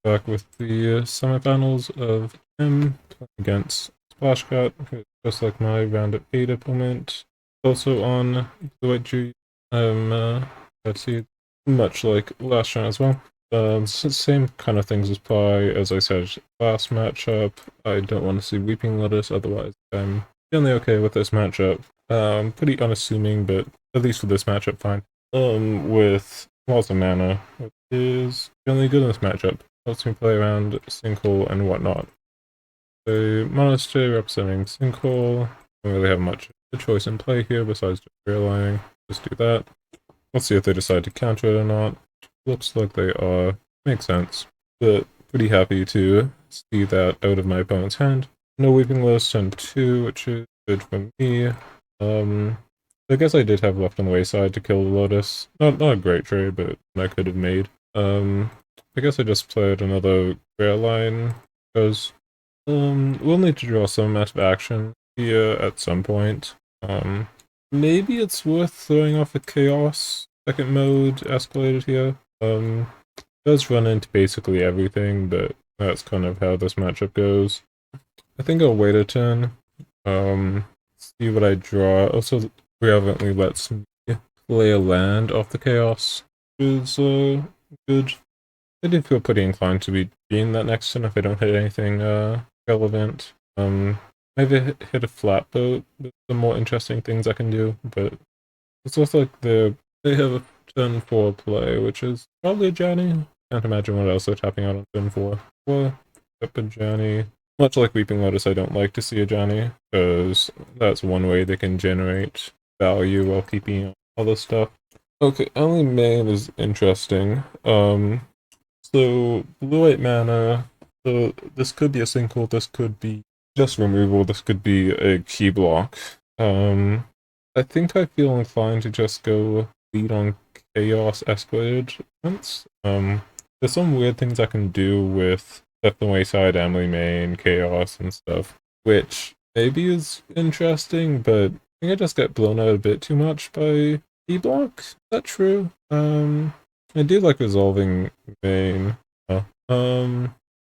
back with the semifinals of M against Splashcat, just like my round of 8 opponent. Also on the white Juyu. Let's see, much like last round as well. Same kind of things apply as I said last matchup. I don't want to see Weeping Lotus, otherwise I'm generally okay with this matchup. Pretty unassuming, but at least for this matchup, fine. With lots of mana, which is generally good in this matchup. Lets me play around Sinkhole and whatnot. So Monastery representing Sinkhole. Don't really have much of a choice in play here besides just realigning. Just do that. Let's see if they decide to counter it or not. Looks like they are. Makes sense. But pretty happy to see that out of my opponent's hand. No Weeping Lotus turn 2, which is good for me. I guess I did have left on the wayside to kill the Lotus. Not a great trade, but I could have made. I guess I just played another Rare Line, because we'll need to draw some amount of action here at some point. Maybe it's worth throwing off a Chaos second mode escalated here. It does run into basically everything, but that's kind of how this matchup goes. I think I'll wait a turn. See what I draw. Also, relevantly lets me play a land off the Chaos, which is good. I do feel pretty inclined to be being that next turn if I don't hit anything relevant. Maybe hit a flat boat with some more interesting things I can do, but it's also like they have a turn 4 play, which is probably a Johnny. Can't imagine what else they're tapping out on turn 4. Well, except a Johnny. Much like Weeping Lotus, I don't like to see a Johnny, because that's one way they can generate value while keeping other stuff. Okay, only main is interesting. So blue-white mana, so this could be a sinkhole, this could be just removal, this could be a key block. I think I feel inclined to just go lead on Chaos escalated once. There's some weird things I can do with Step the Wayside, Emily Main, Chaos, and stuff, which maybe is interesting, but I think I just get blown out a bit too much by key block. Is that true? I do like resolving main. So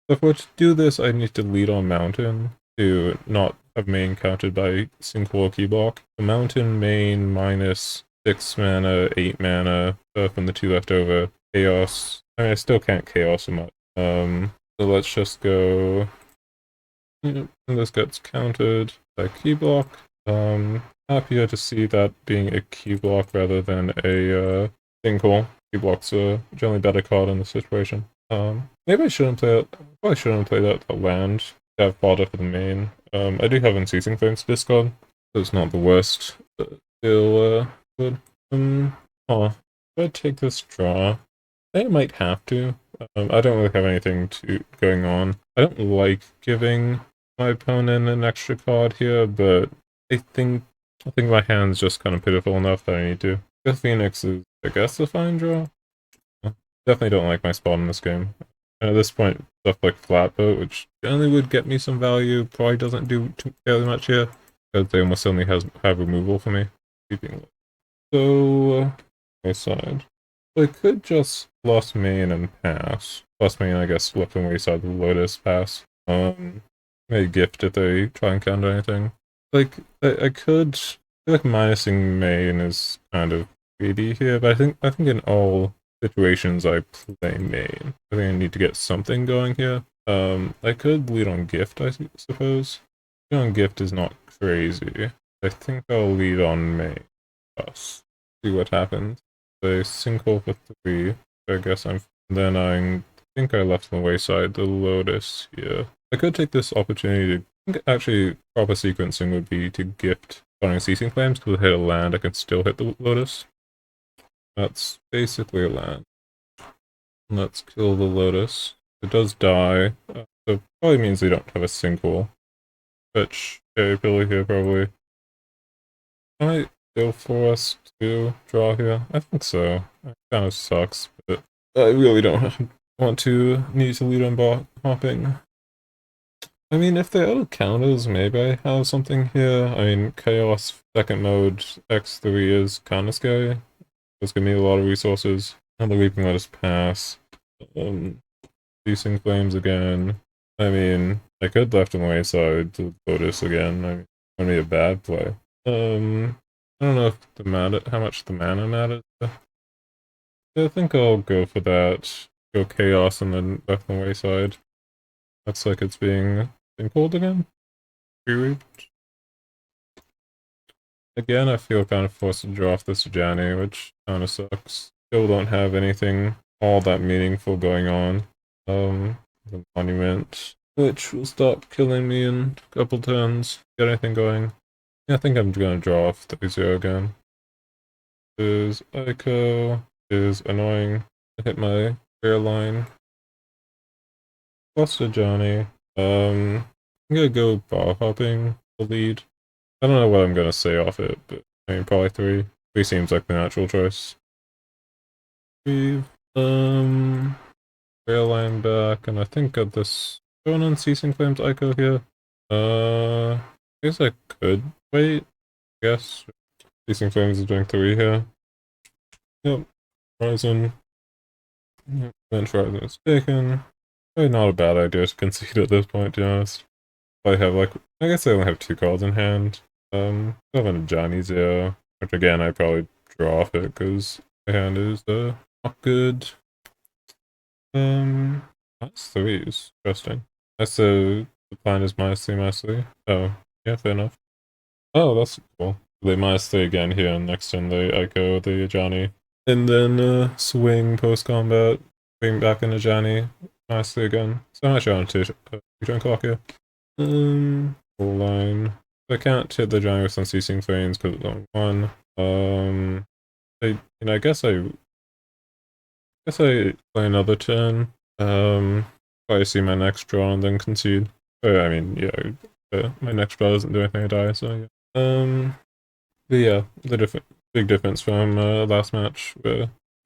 if we're to do this, I need to lead on mountain to not have main counted by single key block. The mountain main minus 6 mana, 8 mana from the 2 left over. Chaos. I mean, I still can't chaos so much. So let's just go. And this gets counted by key block. Happier to see that being a key block rather than a single. Key blocks are generally better card in this situation. Maybe I shouldn't play it. Probably shouldn't play that land. I have fodder for the main. I do have Unceasing Flames to discard, so it's not the worst. But still, good. If I take this draw, I might have to. I don't really have anything going on. I don't like giving my opponent an extra card here, but I think my hand's just kind of pitiful enough that I need to. The Phoenix is, I guess, a fine draw. Definitely don't like my spot in this game. And at this point, stuff like Flatboat, which generally would get me some value, probably doesn't do too fairly much here, because they almost certainly have removal for me. So, my side. So I could just lost main and pass. Lost main, I guess, left and wayside the Lotus pass. Maybe gift if they try and counter anything. Like, I could. I feel like minusing main is kind of greedy here, but I think in all situations I play main. I think I need to get something going here. I could lead on gift, I suppose. Lead on gift is not crazy. I think I'll lead on main. Us. See what happens. So sinkhole for 3. I guess then I think I left on the wayside the Lotus here. I could take this opportunity to. I think actually proper sequencing would be to gift Unceasing Flames, because if I hit a land I can still hit the Lotus. That's basically a land. Let's kill the Lotus. It does die, so probably means they don't have a sinkhole. Which, ability here probably. I might go for us to draw here. I think so. It kind of sucks, but I really don't want to need to lead on hopping. I mean, if they're out of counters, maybe I have something here. I mean, Chaos second mode X3 is kind of scary. It's gonna need a lot of resources. And the Weeping Lotus pass. Ceasing Flames again. I mean, I could left on the wayside to Lotus again. I mean, it wouldn't be a bad play. I don't know if how much the mana matters. I think I'll go for that. Go Chaos and then left on the wayside. Looks like it's being called again. Reread. Again, I feel kind of forced to draw off this Johnny, which kind of sucks. Still don't have anything all that meaningful going on. The Monument, which will stop killing me in a couple turns. Get anything going? Yeah, I think I'm gonna draw off 3-0 again. Is Ico is annoying. I hit my rear line. Lost to Johnny. I'm gonna go ball hopping the lead. I don't know what I'm gonna say off it, but I mean probably 3. 3 seems like the natural choice. We've rail line back, and I think of this going on Ceasing Flames Ico here. I guess I could wait. I guess Ceasing Flames is doing 3 here. Yep. Horizon. Bench Horizon is taken. Probably not a bad idea to concede at this point, to be honest. I have like, I guess I only have 2 cards in hand. I have a Johnny Zero, which again I probably draw off it because my hand is not good. That's 3s. Interesting. So the plan is -3, -3. Oh, yeah, fair enough. Oh, that's cool. They -3 again here, and next turn they Ico the Johnny. And then swing post combat, bring back into Johnny, -3 again. So I'm actually on turn clock here. Full line. I can't hit the Johnny with some Ceasing Flames because it's only 1. I guess I play another turn. Probably see my next draw and then concede. I mean, yeah, my next draw doesn't do anything, I die, so yeah. But yeah, the big difference from last match,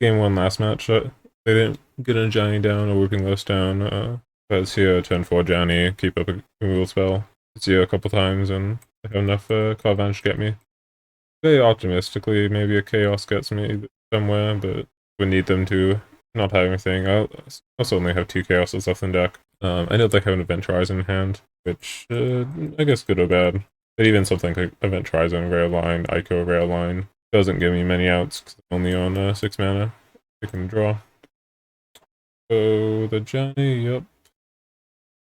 game 1 last match, they didn't get a Johnny down or Whooping Lost down. Whereas here, turn 4 Johnny, keep up a removal spell. It's here a couple times, and I have enough card advantage to get me. Very optimistically, maybe a Chaos gets me somewhere, but we need them to not have anything. I'll certainly have 2 Chaoses left in deck. I know they have an Event Horizon in hand, which I guess good or bad. But even something like Event Horizon, Rare Line, Ico, Rare Line doesn't give me many outs because I'm only on 6 mana. I can draw. So the Johnny, yep.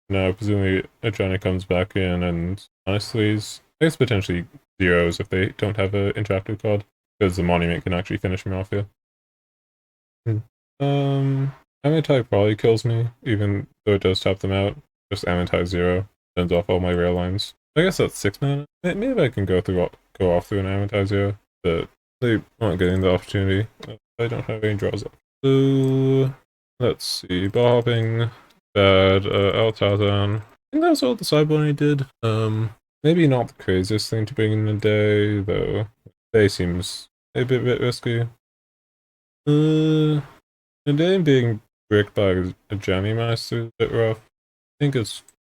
Now, presumably a Johnny comes back in and honestly, I guess potentially zeros if they don't have an interactive card, because the Monument can actually finish me off here. Ammonite probably kills me, even though it does tap them out. Just Ammonite 0 turns off all my rail lines. I guess that's 6 mana. Maybe I can go off through an Ammonite 0, but they aren't getting the opportunity. I don't have any draws up. So let's see, ball hopping. Bad, Altazan. I think that was all the sideboard he did. Maybe not the craziest thing to bring in the day, though. Day seems a bit risky. The day being bricked by a Johnny Master is a bit rough. I think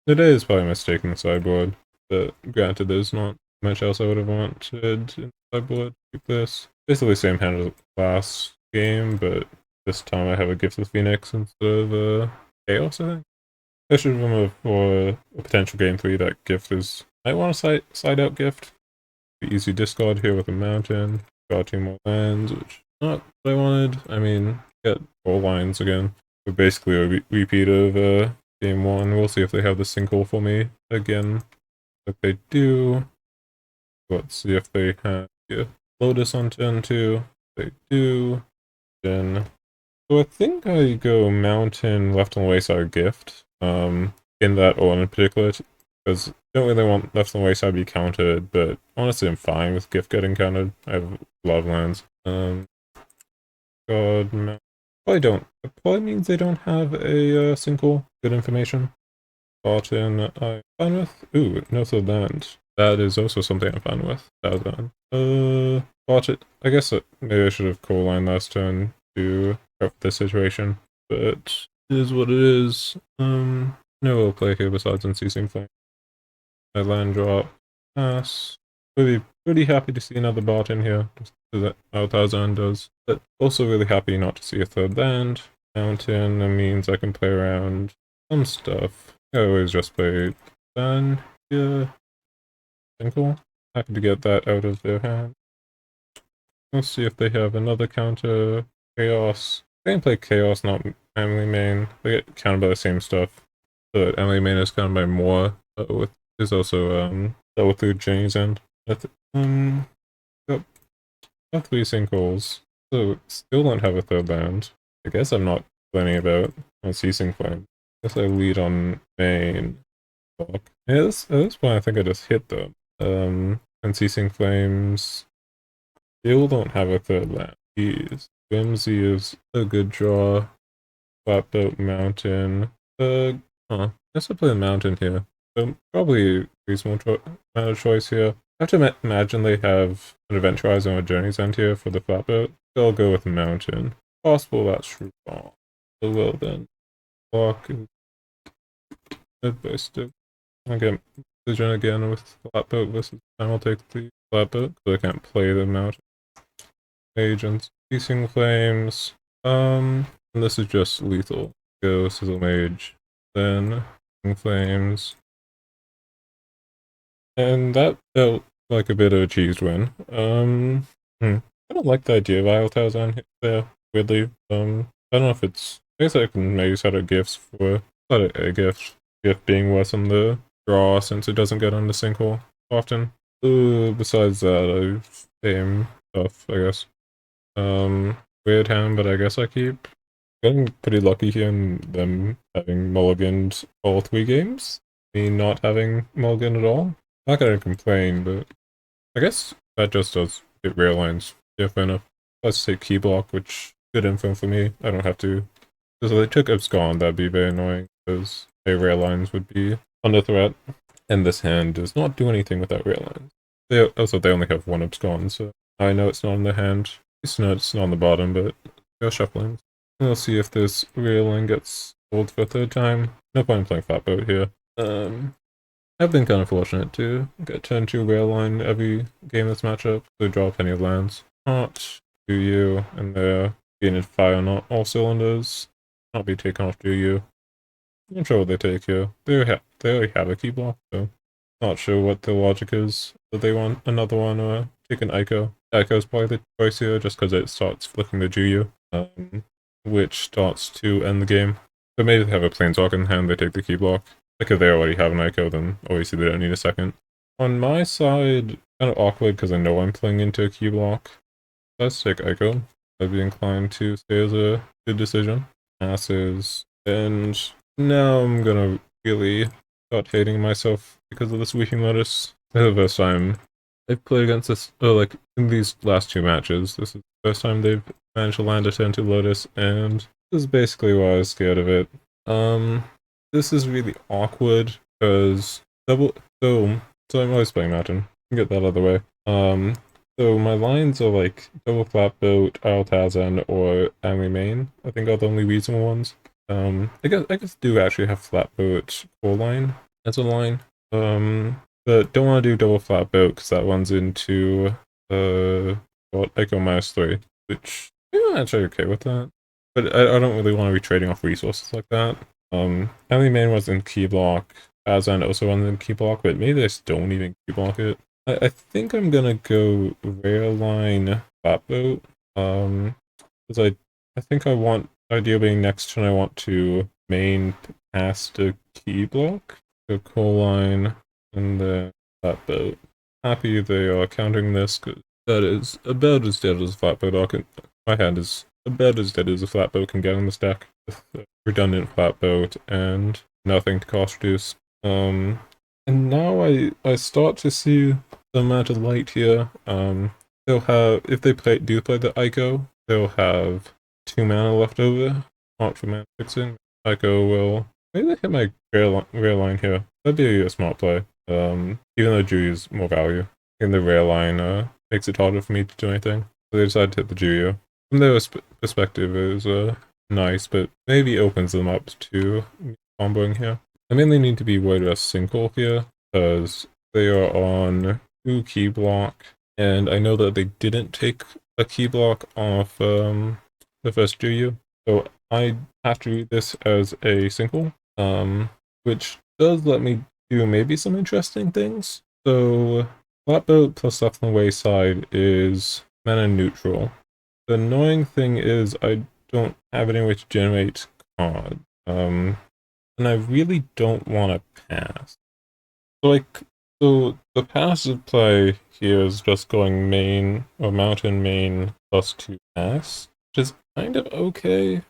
the day is probably mistaking the sideboard, but granted there's not much else I would have wanted in the sideboard like this. Basically same hand as last game, but this time I have a Gift of the Phoenix instead of Chaos, I think. I should remember for a potential game 3 that gift is. I want a side out gift. Easy discard here with a mountain. Got 2 more lands, which is not what I wanted. I mean, get 4 lines again. But basically a repeat of game 1. We'll see if they have the single for me again. If they do, let's see if they have Lotus on turn 2. If they do, then. So I think I go mountain left on the wayside gift. In that order in particular, because I don't really want left on the wayside to be countered, but honestly I'm fine with gift getting countered. I have a lot of lands. God, probably don't. It probably means they don't have a single good information. Barton, I'm fine with. Ooh, no third land. That is also something I'm fine with. Barton, I guess maybe I should have call line last turn to help this situation, but it is what it is. No real play here besides Unceasing Flame. My land drop. Pass. Pretty happy to see another bot in here, just as Altazan does. But also really happy not to see a third land. Mountain, that means I can play around some stuff. I always just play Sun, yeah, Tinkle. Happy to get that out of their hand. Let's see if they have another counter. Chaos. They can play Chaos, not Emily Main. They get countered by the same stuff. But Emily Main is countered by more. With is also double through Jenny's end. Yep. Got 3 sinkholes. So still don't have a third land. I guess I'm not planning about ceasing flame. I guess I lead on main. Fuck. Yeah, at this point I think I just hit them. Unceasing Flames still don't have a third land. Jeez. Whimsy is a good draw. Flatboat Mountain. I guess I play the Mountain here. So probably reasonable amount of choice here. I have to imagine they have an Adventure Horizon or Journey's End here for the flatboat. So I'll go with Mountain. Possible that's wrong. So well then. Block is good by stick. I get decision again with flatboat versus time I'll take the flatboat because I can't play the Mountain. Agents. Ceasing Flames. And this is just lethal. Go Sizzle Mage. Then Flames. And that felt like a bit of a cheese win. I don't like the idea of Isle Tarzan there, weirdly. I don't know if it's... I guess I can maybe set up gifts for... Set a gift. Gift being worse on the draw since it doesn't get on the sinkhole often. Besides that, same stuff, I guess. Weird hand, but I guess I keep getting pretty lucky here in them having mulliganed all 3 games. Me not having mulligan at all. Not gonna complain, but I guess that just does get rail lines different enough. Let's take key block, which good info for me. I don't have to. Because if they took Abscond, that'd be very annoying, because their rail lines would be under threat. And this hand does not do anything without rail lines. They only have 1 Abscond, so I know it's not in the hand. It's not on the bottom, but they're shuffling. And we'll see if this rail line gets pulled for a 3rd time. No point in playing Flatboat here. I've been kind of fortunate to get turn 2 rail line every game this matchup, so draw plenty of lands. Not Juyu, and they're being fire on all cylinders. Not be taken off Juyu. Not sure what they take here. They already have a key block, so not sure what the logic is. That they want another one or take an Echo. Echo's probably the choice here just because it starts flicking the Juyu, which starts to end the game. But maybe they have a Planeswalker in hand, they take the key block. Like if they already have an Echo, then obviously they don't need a second. On my side, kind of awkward because I know I'm playing into a key block. Let's take Echo. I'd be inclined to say as a good decision. Passes. And now I'm gonna really start hating myself because of this Weeping Lotus. This is the first time I've played against this, like in these last 2 matches. This is the first time they've managed to land a turn 2 Lotus, and this is basically why I was scared of it. This is really awkward because so I'm always playing Mountain. Get that out of the way. So my lines are like double Flatboat, Isle Tarzan, or Emily Main. I think are the only reasonable ones. I guess do actually have Flatboat core line as a line. But don't want to do double Flatboat because that runs into Echo -3, which I'm actually okay with that. But I don't really want to be trading off resources like that. Emily Main was in key block. Tarzan also runs in key block, but maybe they just don't even key block it. I think I'm gonna go rail line Flatboat. Because I think I want ideally next turn I want to main past a key block. So core line and then Flatboat. Happy they are countering this because that is about as dead as a Flatboat. My hand is about as dead as a Flatboat can get in this deck. With redundant Flatboat and nothing to cost reduce. And now I start to see the amount of light here. They'll have, if they do play the Ico, they'll have 2 mana left over. Not for mana fixing. Ico will maybe they hit my rail line here. That'd be a smart play. Even though Juyu is more value. In the rail line makes it harder for me to do anything. So they decided to hit the Juyu. From their perspective, it was nice, but maybe opens them up to comboing here. I mainly need to be worried about sinkhole here, because they are on 2 key block, and I know that they didn't take a key block off the first Juyu. So I have to read this as a single, which does let me do maybe some interesting things. So, Flatboat plus Left on the Wayside is mana neutral. The annoying thing is I don't have any way to generate cards. And I really don't want to pass. So the passive play here is just going main or mountain main plus 2 pass, which is kind of okay.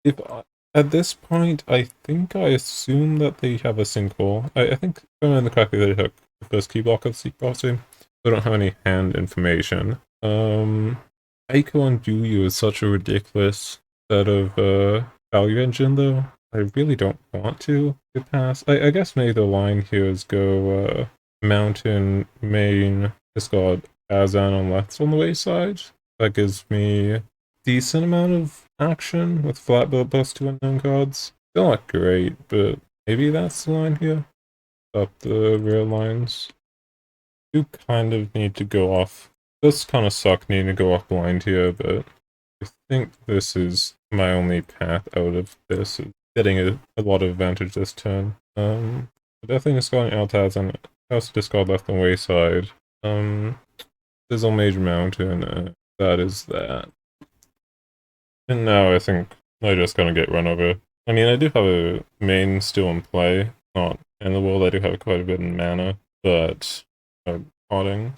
If I, at this point, I think I assume that they have a single. I think if I remember correctly, they took the first key block of Seek Crossing. I don't have any hand information. Aiko and Juyu is such a ridiculous set of value engine though. I really don't want to get past. I guess maybe the line here is go mountain main discard Azan on left on the wayside. That gives me a decent amount of action with flat build plus 2 unknown cards. Still not great, but maybe that's the line here. Up the rear lines. You kind of need to go off. This kind of suck needing to go off blind here, but I think this is my only path out of this. Getting a lot of advantage this turn. Definitely discarding Altaz and House discard left on wayside. Sizzle Major Mountain, that is that. And now I think I'm just gonna get run over. I mean, I do have a main still in play, not in the world. I do have quite a bit in mana, but potting.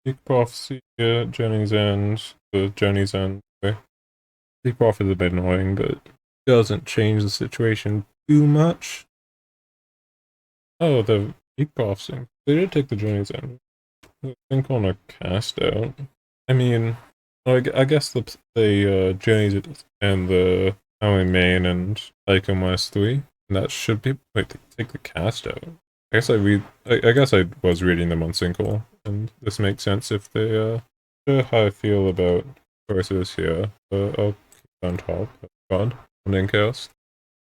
Peak Prophecy, Journey's End, the Journey's End. Peak Prophecy is a bit annoying, but doesn't change the situation too much. Oh, the Peak Prophecy. They did take the Journey's End. I think on a cast out. I mean, I guess the Journey's and the Family Main and Icon West 3. And that should be. Wait, take the cast out. I guess I was reading them on single, and this makes sense if they sure how I feel about choices here. I'll keep on top. God, on cast.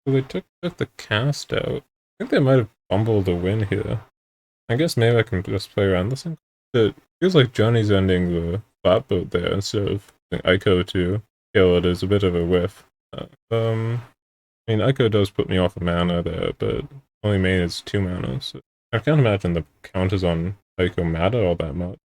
So they took the cast out. I think they might have fumbled a win here. I guess maybe I can just play around this thing. It feels like Johnny's ending the flatboat there instead of Ico to kill it is a bit of a whiff. I mean, Ico does put me off a mana there, but only main is 2 mana, so I can't imagine the counters on Ico matter all that much.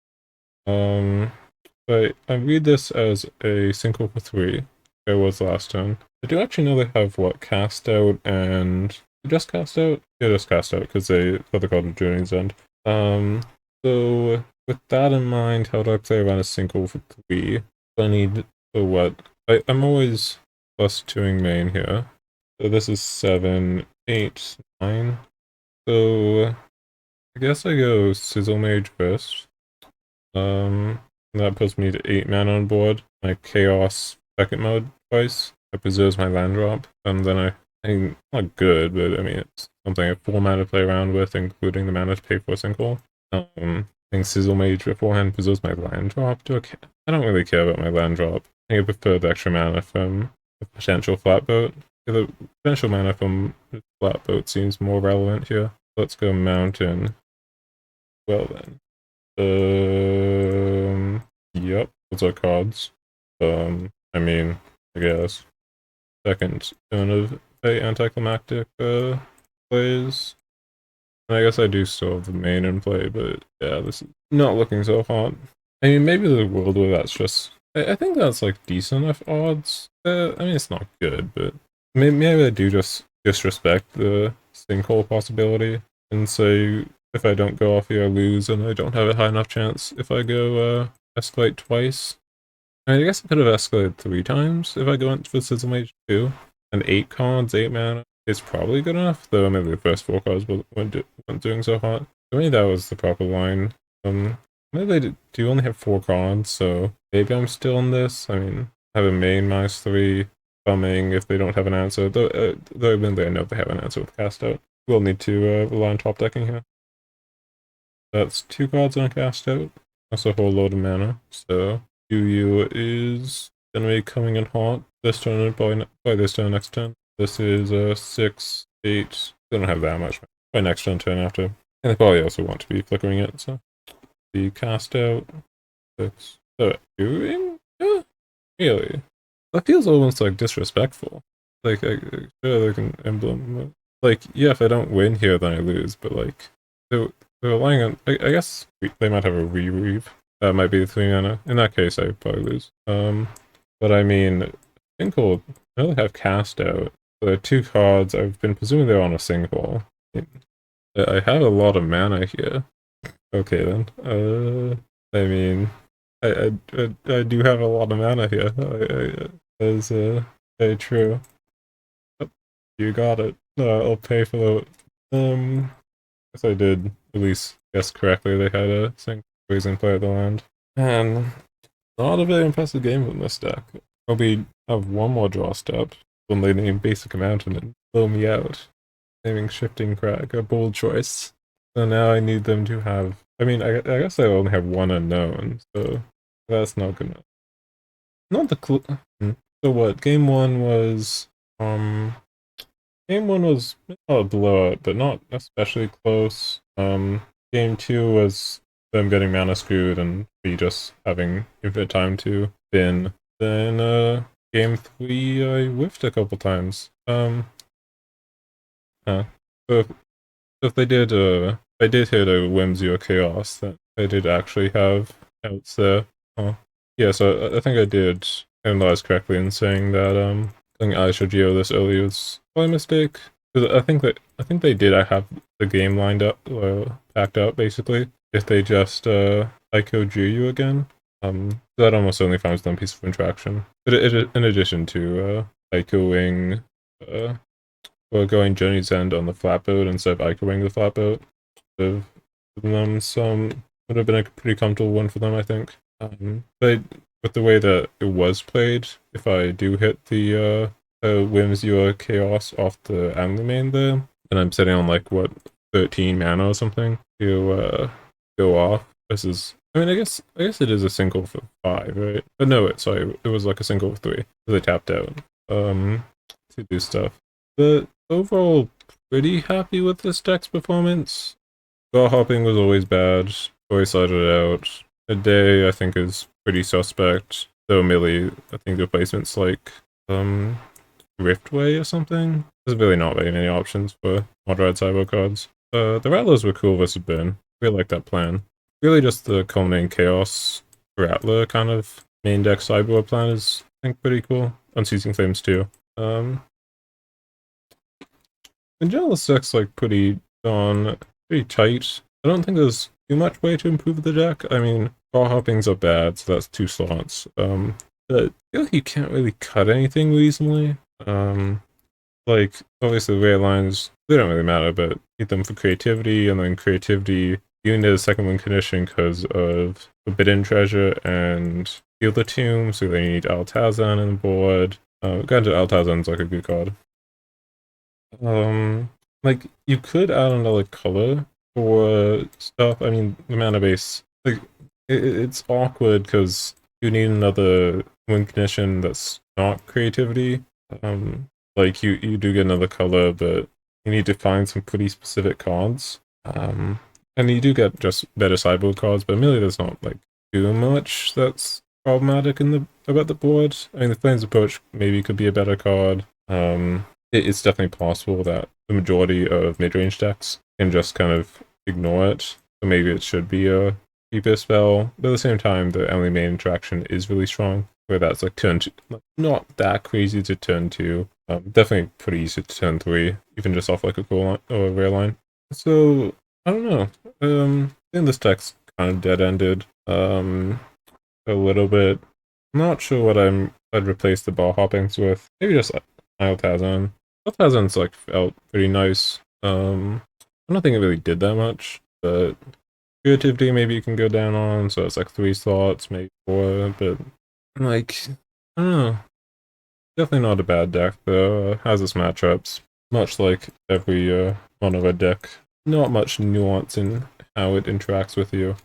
But I read this as a single for 3. It was last turn. I do actually know they have, what, cast out and... just cast out? Yeah, just cast out, because they got the card of Journey's End. So, with that in mind, how do I play around a single for 3? I need, for what? I'm always plus 2ing main here. So this is 7, 8, 9. So, I guess I go Sizzle Mage first. That puts me to 8 mana on board. My Chaos second mode twice. That preserves my land drop. And then I'm not good, but I mean, it's something I have 4 mana to play around with, including the mana to pay for a single. I think Sizzle Mage beforehand preserves my land drop. I don't really care about my land drop. I think I prefer the extra mana from the potential flatboat. The potential mana from the flatboat seems more relevant here. Let's go mountain. Well then. Yep, those are cards. I mean, I guess. Second turn of anticlimactic plays. And I guess I do still have the main in play, but yeah, this is not looking so hot. I mean, maybe the world where that's just... I think that's like decent enough odds. I mean, it's not good, but maybe I do just disrespect the sinkhole possibility and say if I don't go off here, I lose, and I don't have a high enough chance if I go escalate twice. I mean, I guess I could have escalated 3 times if I go in for Sizzle Mage 2. And 8 cards, 8 mana is probably good enough, though maybe the first 4 cards weren't doing so hot. I mean, that was the proper line. Maybe they do only have 4 cards, so maybe I'm still in this. I mean, I have a main -3, bumming if they don't have an answer, though admittedly I know they have an answer with cast out. We'll need to rely on top decking here. That's 2 cards on cast out. That's a whole load of mana, so Juyu is gonna be coming in hot this turn and probably this turn, next turn. This is 6, 8. They don't have that much. By next turn after. And they probably also want to be flickering it, so. The cast out. 6. Doing? Yeah. Really? That feels almost like disrespectful. Like, sure, like an emblem. Like, yeah, if I don't win here, then I lose. But like, they're relying on. I guess they might have a reweave. That might be the 3 mana. In that case, I probably lose. But I mean, single. I only have cast out. The 2 cards. I've been presuming they're on a single. I have a lot of mana here. Okay then. I mean, I do have a lot of mana here. That is very true. Yep, you got it. I'll pay for it. Guess I did at least guess correctly. They had a single poison play at the land, and not a very impressive game from this deck. Probably have one more draw step when they name Basic Mountain and blow me out. Naming Shifting Crag a bold choice. So now I need them to have. I mean, I guess I only have one unknown, so that's not good enough. Not the So what? Game one was not a blowout, but not especially close. Game two was them getting mana screwed and me just having infinite time to spin. Then game three I whiffed a couple times. So if they did I did hit a Whimsy or Chaos, that I did actually have outs there. Yeah, so I think I did analyze correctly in saying that playing Aisha Geo this early was probably a mistake. Because I think they did. I have the game lined up, packed out basically. If they just Ico Juyu again, that almost only finds them piece of interaction. But in addition to Icoing, or going Journey's End on the flatboat instead of Icoing the flatboat, of them some would have been a pretty comfortable one for them, I think. But with the way that it was played, if I do hit the Whimsy or Chaos off the Angler main there, and I'm sitting on like what 13 mana or something to go off. This is, I mean, I guess it is a single for 5, right? But no, it was like a single for 3. So they tapped out to do stuff. But overall, pretty happy with this deck's performance. Ball hopping was always bad. Always started out. A day I think is pretty suspect. Though Millie, I think the replacement's like Riftway or something. There's really not very many options for mod-ride cyber cards. The Rattlers were cool versus Burn. Really like that plan. Really just the culminating Chaos Rattler kind of main deck cyber plan is I think pretty cool. Unceasing Flames too. In general this deck's like pretty tight. I don't think there's too much way to improve the deck. I mean, ball hoppings are bad, so that's 2 slots. But I feel like you can't really cut anything reasonably. Like, obviously the rare lines, they don't really matter, but need them for creativity, and then creativity, you need a second win condition because of Forbidden Treasure and Heal the Tomb, so they need Altazan on the board. Granted, Altazan's like a good card. Like, you could add another color for stuff. I mean, the mana base, like, it's awkward because you need another win condition that's not creativity. Like, you do get another color, but you need to find some pretty specific cards. And you do get just better sideboard cards, but really there's not, like, too much that's problematic about the board. I mean, the Flames Approach maybe could be a better card. It's definitely possible that the majority of mid-range decks can just kind of ignore it. So maybe it should be a cheaper spell. But at the same time, the Emily main interaction is really strong. Where that's like turn 2, like, not that crazy to turn 2. Definitely pretty easy to turn 3, even just off like a cool line or a rare line. So I don't know. I think this deck's kind of dead-ended. A little bit. I'm not sure what I'd replace the ball hoppings with. Maybe just Altazan. Altazan's like felt pretty nice. I don't think it really did that much, but creativity maybe you can go down on, so it's like 3 slots, maybe 4, but like, I don't know. Definitely not a bad deck though. Has its matchups, much like every mono-red deck. Not much nuance in how it interacts with you.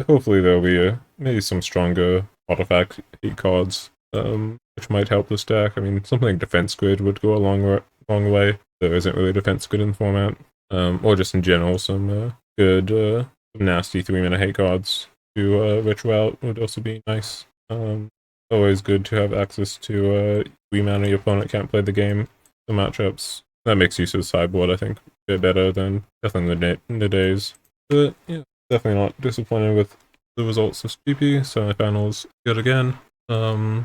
Hopefully there'll be maybe some stronger artifact hate cards, which might help this deck. I mean, something like Defense Grid would go a long way. There isn't really Defense Grid in the format. Or just in general, some good, nasty 3-mana hate cards to ritual out would also be nice. always good to have access to Wii Man or your opponent can't play the game. The matchups that makes use of the sideboard, I think, a bit better than definitely in the days. But yeah, definitely not disappointed with the results of GP semifinals yet again. So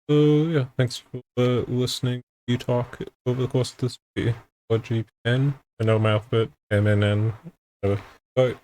yeah, thanks for listening. You talk over the course of this video. Or GPN. I know my alphabet, MNN. Bye.